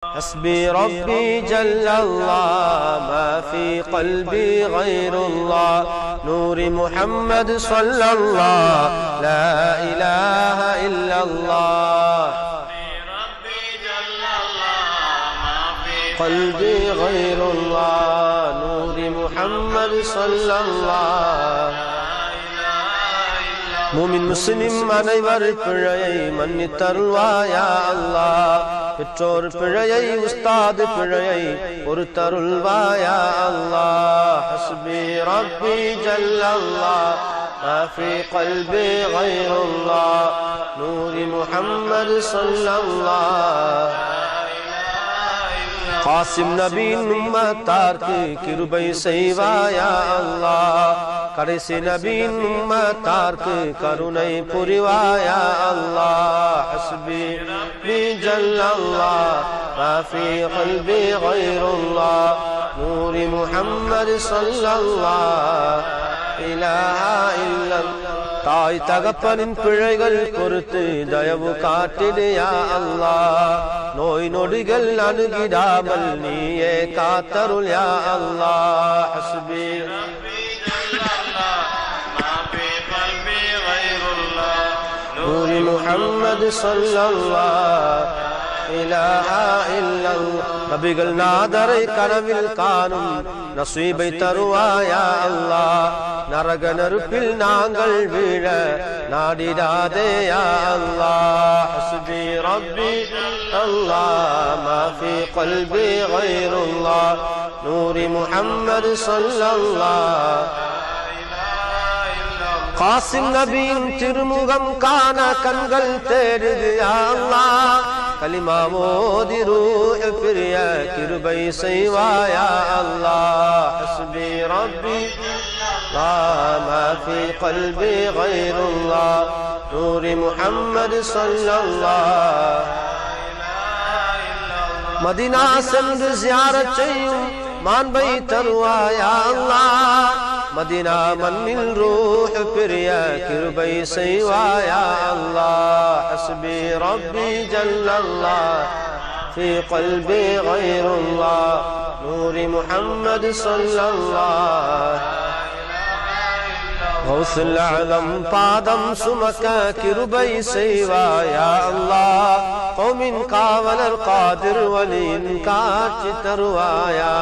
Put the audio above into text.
حسبي ربي جل الله ما في قلبي غير الله نور محمد صلى الله لا إله إلا الله قلبي غير الله نور محمد صلى الله مومن مسلم அனைவர் பிழையை மன்னித்தருள்வாயா அல்லாஹ் பெற்றோர் பிழையை உஸ்தாத் பிழையை பொறுத்தருள்வாயா அல்லாஹ் ஹஸ்பி ரப்பி ஜல்லல்லாஹ் ما في قلبي غير الله نور محمد صلى الله قاسم نبي உம்மத்தார்க்கு கிருபை செய்வாயா அல்லாஹ் கடைசி நபியின் உம்மத்தார்க்கு கருணை புரிவாயா அல்லாஹ் ஹஸ்பி ரப்பி ஜல்லல்லாஹ் ما في قلبي غير الله نور محمد صلى الله இலாஹா இல்லல்லாஹ் தாய் தகப்பனின் பிழைகள் பொறுத்து தயவு காட்டிடு யா அல்லாஹ் நோய் நொடிகள் அணுகிடாமல் நீயே காத்தருள் யா அல்லாஹ் ஹஸ்பி نور محمد صلى الله இலாஹா இல்லல்லாஹ் நபிகள் நாதரை கனவில் காணும் நசீபை தருவாயா அல்லாஹ் நரக நெருப்பில் நாங்கள் வீழ நாடிடாதே யா அல்லாஹ் ஹஸ்பி ரப்பி அல்லாஹ் ما في قلبي غير الله نور محمد صلى الله قاسم நபியின் திருமுகம் காண கண்கள் தேடுது யா அல்லாஹ் கலிமா ஓதி ரூஹ் பிரிய கிருபை செய்வாயா அல்லாஹ் ஹஸ்பி ரப்பி لا ما في قلبي غير الله نور محمد صلى الله மதீனா சென்று ஜியாரத் செய்யும் மாண்பை தருவாயா அல்லாஹ் மதீனா மண்ணில் ரூஹ் பிரிய கிருபை செய்வாயா அல்லாஹ் ஹஸ்பி ரப்பி ஜல்லல்லாஹ் في قلبي غير الله نور محمد صلى الله غوث العالم பாதம் சுமக்க கிருபை செய்வாயா அல்லாஹ் கௌமின் காவலர் காதிர் வலியின் காட்சி தருவாயா